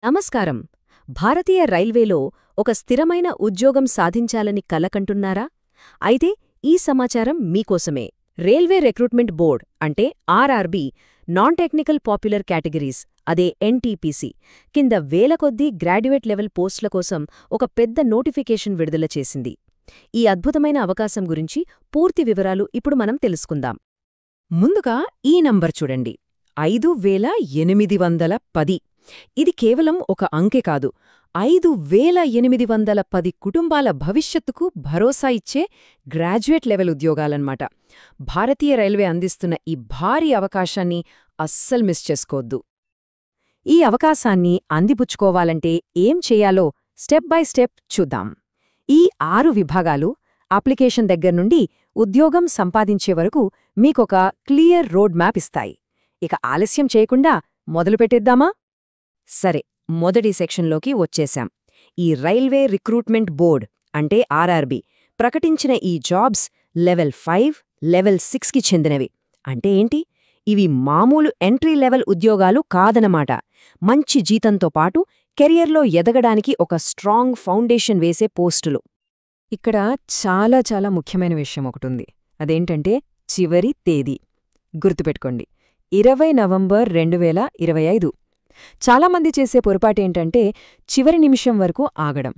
నమస్కారం. భారతీయ రైల్వేలో ఒక స్థిరమైన ఉద్యోగం సాధించాలని కలకంటున్నారా? అయితే ఈ సమాచారం మీకోసమే. రైల్వే రిక్రూట్మెంట్ బోర్డ్ అంటే RRB non technical popular categories అదే ఎన్టీపీసీ కింద వేల కొద్దీ గ్రాడ్యుయేట్ లెవెల్ పోస్టుల కోసం ఒక పెద్ద నోటిఫికేషన్ విడుదల చేసింది. ఈ అద్భుతమైన అవకాశం గురించి పూర్తి వివరాలు ఇప్పుడు మనం తెలుసుకుందాం. ముందుగా ఈ నంబర్ చూడండి, 5810. ఇది కేవలం ఒక అంకె కాదు, 5810 కుటుంబాల భవిష్యత్తుకు భరోసా ఇచ్చే గ్రాడ్యుయేట్ లెవెల్ ఉద్యోగాలన్నమాట. భారతీయ రైల్వే అందిస్తున్న ఈ భారీ అవకాశాన్ని అస్సలు మిస్ చేసుకోవద్దు. ఈ అవకాశాన్ని అందిపుచ్చుకోవాలంటే ఏం చేయాలో స్టెప్ బై స్టెప్ చూద్దాం. ఈ 6 విభాగాలు అప్లికేషన్ దగ్గర్నుండి ఉద్యోగం సంపాదించే వరకు మీకొక క్లియర్ రోడ్ మ్యాప్ ఇస్తాయి. ఇక ఆలస్యం చేయకుండా మొదలుపెట్టేద్దామా? సరే, మొదటి సెక్షన్లోకి వచ్చేశాం. ఈ రైల్వే రిక్రూట్మెంట్ బోర్డ్ అంటే ఆర్ఆర్బీ ప్రకటించిన ఈ జాబ్స్ లెవెల్ 5, లెవెల్ 6కి చెందినవి. అంటే ఏంటి? ఇవి మామూలు ఎంట్రీ లెవెల్ ఉద్యోగాలు కాదనమాట. మంచి జీతంతో పాటు కెరియర్లో ఎదగడానికి ఒక స్ట్రాంగ్ ఫౌండేషన్ వేసే పోస్టులు. ఇక్కడ చాలా ముఖ్యమైన విషయం ఒకటుంది. అదేంటంటే చివరి తేదీ. గుర్తుపెట్టుకోండి, 20 నవంబర్ 2025. చాలామంది చేసే పొరపాటేంటంటే చివరి నిమిషం వరకు ఆగడం.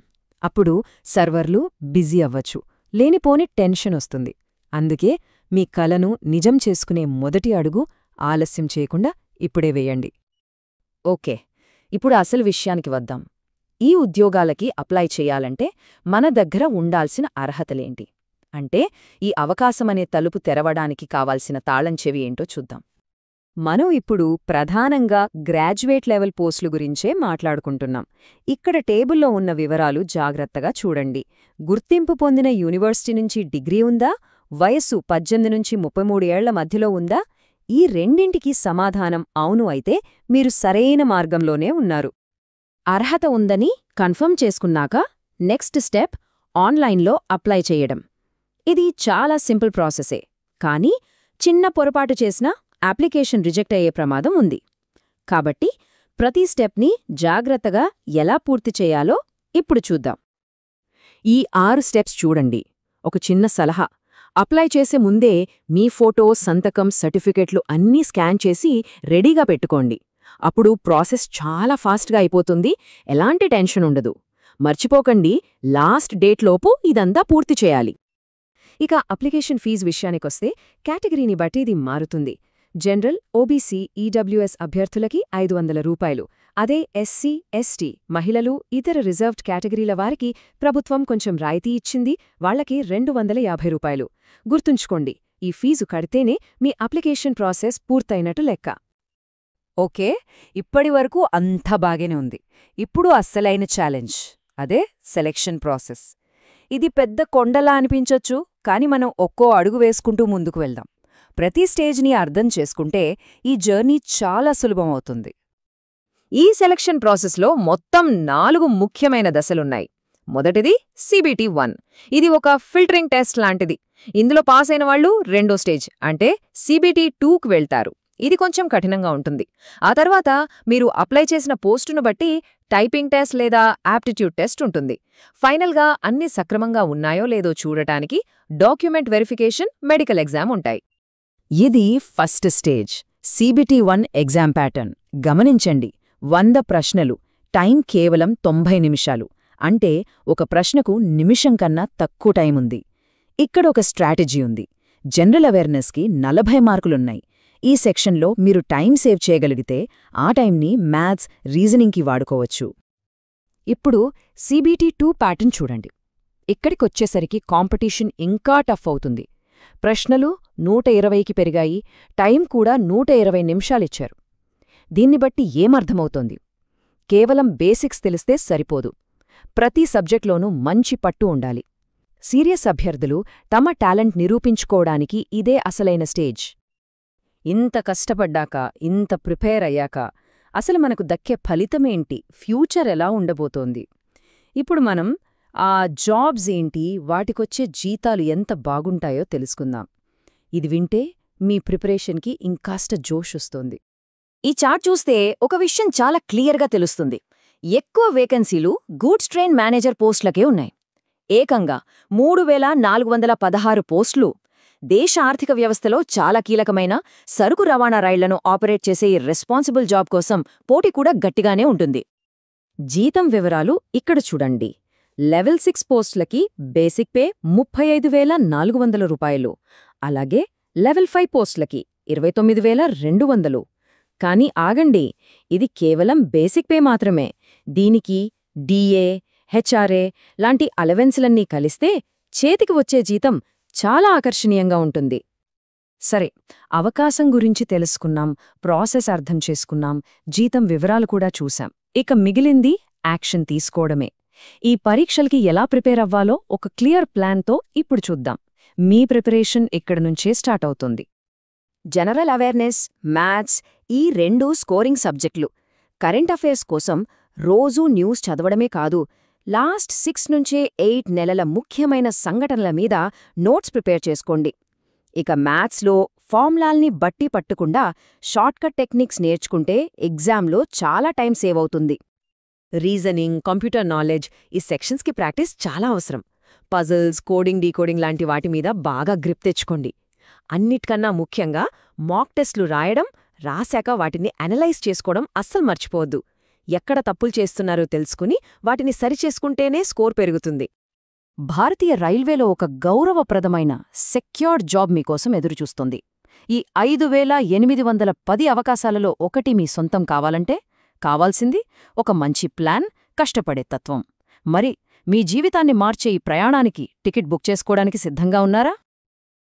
అప్పుడు సర్వర్లు బిజీ అవ్వచ్చు, లేనిపోని టెన్షన్ వస్తుంది. అందుకే మీ కలను నిజం చేసుకునే మొదటి అడుగు ఆలస్యం చేయకుండా ఇప్పుడే వేయండి. ఓకే, ఇప్పుడు అసలు విషయానికి వద్దాం. ఈ ఉద్యోగాలకి అప్లై చేయాలంటే మన దగ్గర ఉండాల్సిన అర్హతలేంటి? అంటే ఈ అవకాశమనే తలుపు తెరవడానికి కావాల్సిన తాళం చెవి ఏంటో చూద్దాం. మనం ఇప్పుడు ప్రధానంగా గ్రాడ్యుయేట్ లెవెల్ పోస్టుల గురించే మాట్లాడుకుంటున్నాం. ఇక్కడ టేబుల్లో ఉన్న వివరాలు జాగ్రత్తగా చూడండి. గుర్తింపు పొందిన యూనివర్సిటీ నుంచి డిగ్రీ ఉందా? వయస్సు 18 నుంచి 33 ఏళ్ల మధ్యలో ఉందా? ఈ రెండింటికి సమాధానం అవును అయితే మీరు సరైన మార్గంలోనే ఉన్నారు. అర్హత ఉందని కన్ఫర్మ్ చేసుకున్నాక నెక్స్ట్ స్టెప్ ఆన్లైన్లో అప్లై చేయడం. ఇది చాలా సింపుల్ ప్రాసెసే, కానీ చిన్న పొరపాటు చేసినా అప్లికేషన్ రిజెక్ట్ అయ్యే ప్రమాదం ఉంది. కాబట్టి ప్రతి స్టెప్ని జాగ్రత్తగా ఎలా పూర్తి చేయాలో ఇప్పుడు చూద్దాం. ఈ 6 స్టెప్స్ చూడండి. ఒక చిన్న సలహా: అప్లై చేసే ముందే మీ ఫోటో, సంతకం, సర్టిఫికెట్లు అన్నీ స్కాన్ చేసి రెడీగా పెట్టుకోండి. అప్పుడు ప్రాసెస్ చాలా ఫాస్ట్గా అయిపోతుంది, ఎలాంటి టెన్షన్ ఉండదు. మర్చిపోకండి, లాస్ట్ డేట్లోపు ఇదంతా పూర్తి చేయాలి. ఇక అప్లికేషన్ ఫీజు విషయానికొస్తే కేటగిరీని బట్టి ఇది మారుతుంది. జనరల్, ఓబీసీ, ఈడబ్ల్యూఎస్ అభ్యర్థులకి 500 రూపాయలు. అదే ఎస్సీ, ఎస్టీ, మహిళలు, ఇతర రిజర్వ్డ్ కేటగిరీల వారికి ప్రభుత్వం కొంచెం రాయితీ ఇచ్చింది, వాళ్లకి 250 రూపాయలు. గుర్తుంచుకోండి, ఈ ఫీజు కడితేనే మీ అప్లికేషన్ ప్రాసెస్ పూర్తయినట్టు లెక్క. ఓకే, ఇప్పటివరకు అంతా బాగానే ఉంది. ఇప్పుడు అస్సలైన ఛాలెంజ్, అదే సెలెక్షన్ ప్రాసెస్. ఇది పెద్ద కొండలా అనిపించొచ్చు, కాని మనం ఒక్కో అడుగు వేసుకుంటూ ముందుకు వెళ్దాం. ప్రతి స్టేజ్ని అర్థం చేసుకుంటే ఈ జర్నీ చాలా సులభమవుతుంది. ఈ సెలక్షన్ ప్రాసెస్లో మొత్తం 4 ముఖ్యమైన దశలున్నాయి. మొదటిది CBT 1. ఇది ఒక ఫిల్టరింగ్ టెస్ట్ లాంటిది. ఇందులో పాస్ అయిన వాళ్ళు రెండో స్టేజ్ అంటే CBT 2కు వెళ్తారు. ఇది కొంచెం కఠినంగా ఉంటుంది. ఆ తర్వాత మీరు అప్లై చేసిన పోస్టును బట్టి టైపింగ్ టెస్ట్ లేదా యాప్టిట్యూడ్ టెస్ట్ ఉంటుంది. ఫైనల్గా అన్ని సక్రమంగా ఉన్నాయో లేదో చూడటానికి డాక్యుమెంట్ వెరిఫికేషన్, మెడికల్ ఎగ్జామ్ ఉంటాయి. ఇది first stage, CBT 1 exam pattern. గమనించండి, 100 ప్రశ్నలు, టైం కేవలం 90 నిమిషాలు. అంటే ఒక ప్రశ్నకు నిమిషం కన్నా తక్కువ టైం ఉంది. ఇక్కడ ఒక స్ట్రాటజీ ఉంది. జనరల్ అవేర్నెస్కి 40 మార్కులున్నాయి. ఈ సెక్షన్లో మీరు టైం సేవ్ చేయగలిగితే ఆ టైంని మ్యాథ్స్, రీజనింగ్కి వాడుకోవచ్చు. ఇప్పుడు CBT 2 ప్యాటర్న్ చూడండి. ఇక్కడికొచ్చేసరికి కాంపిటీషన్ ఇంకా టఫ్ అవుతుంది. ప్రశ్నలు 120కి పెరిగాయి, టైం కూడా 120 నిమిషాలిచ్చారు. దీన్ని బట్టి ఏమర్థమవుతోంది? కేవలం బేసిక్స్ తెలిస్తే సరిపోదు. ప్రతి సబ్జెక్ట్లోనూ మంచి పట్టు ఉండాలి. సీరియస్ అభ్యర్థులు తమ టాలెంట్ నిరూపించుకోవడానికి ఇదే అసలైన స్టేజ్. ఇంత కష్టపడ్డాక, ఇంత ప్రిపేర్ అయ్యాక అసలు మనకు దక్కే ఫలితమేంటి? ఫ్యూచర్ ఎలా ఉండబోతోంది? ఇప్పుడు మనం ఆ జాబ్స్ ఏంటి, వాటికొచ్చే జీతాలు ఎంత బాగుంటాయో తెలుసుకుందాం. ఇది వింటే మీ ప్రిపరేషన్కి ఇంకాస్త జోషొస్తోంది. ఈ చార్ట్ చూస్తే ఒక విషయం చాలా క్లియర్గా తెలుస్తుంది. ఎక్కువ వేకెన్సీలు గూడ్స్ ట్రైన్ మేనేజర్ పోస్టులకే ఉన్నాయి. ఏకంగా 3416 పోస్టులు. దేశ ఆర్థిక వ్యవస్థలో చాలా కీలకమైన సరుకు రవాణా రైళ్లను ఆపరేట్ చేసే ఈ రెస్పాన్సిబుల్ జాబ్ కోసం పోటీ కూడా గట్టిగానే ఉంటుంది. జీతం వివరాలు ఇక్కడ చూడండి. లెవెల్ 6 పోస్టులకి బేసిక్ పే 35,400 రూపాయలు. అలాగే లెవెల్ 5 పోస్టులకి 29,200. కానీ ఆగండి, ఇది కేవలం బేసిక్ పే మాత్రమే. దీనికి డిఏ, హెచ్ఆర్ఏ లాంటి అలవెన్స్లన్నీ కలిస్తే చేతికి వచ్చే జీతం చాలా ఆకర్షణీయంగా ఉంటుంది. సరే, అవకాశం గురించి తెలుసుకున్నాం, ప్రాసెస్ అర్థం చేసుకున్నాం, జీతం వివరాలు కూడా చూశాం. ఇక మిగిలింది యాక్షన్ తీసుకోవడమే. ఈ పరీక్షలకి ఎలా ప్రిపేర్ అవ్వాలో ఒక క్లియర్ ప్లాన్తో ఇప్పుడు చూద్దాం. మీ ప్రిపరేషన్ ఇక్కడి నుంచే స్టార్ట్ అవుతుంది. జనరల్ అవేర్నెస్, మ్యాథ్స్ ఈ 2 స్కోరింగ్ సబ్జెక్టులు. కరెంట్ అఫైర్స్ కోసం రోజూ న్యూస్ చదవడమే కాదు, లాస్ట్ 6 నుంచి 8 నెలల ముఖ్యమైన సంఘటనల మీద నోట్స్ ప్రిపేర్ చేసుకోండి. ఇక మ్యాథ్స్లో ఫార్ములాల్ని బట్టి పట్టకుండా షార్ట్కట్ టెక్నిక్స్ నేర్చుకుంటే ఎగ్జామ్లో చాలా టైం సేవ్ అవుతుంది. రీజనింగ్, కంప్యూటర్ నాలెడ్జ్ ఈ సెక్షన్స్కి ప్రాక్టీస్ చాలా అవసరం. పజిల్స్, కోడింగ్, డీకోడింగ్ లాంటి వాటి మీద బాగా గ్రిప్ తెచ్చుకోండి. అన్నిటికన్నా ముఖ్యంగా మాక్ టెస్ట్లు రాయడం, రాశాక వాటిని అనలైజ్ చేసుకోవడం అస్సలు మర్చిపోవద్దు. ఎక్కడ తప్పులు చేస్తున్నారో తెలుసుకుని వాటిని సరిచేసుకుంటేనే స్కోర్ పెరుగుతుంది. భారతీయ రైల్వేలో ఒక గౌరవప్రదమైన సెక్యూర్డ్ జాబ్ మీకోసం ఎదురుచూస్తుంది. ఈ 5,810 అవకాశాలలో ఒకటి మీ సొంతం కావాలంటే కావాల్సింది ఒక మంచి ప్లాన్, కష్టపడే తత్వం. మరి మీ జీవితాన్ని మార్చే ఈ ప్రయాణానికి టికెట్ బుక్ చేసుకోవడానికి సిద్ధంగా ఉన్నారా?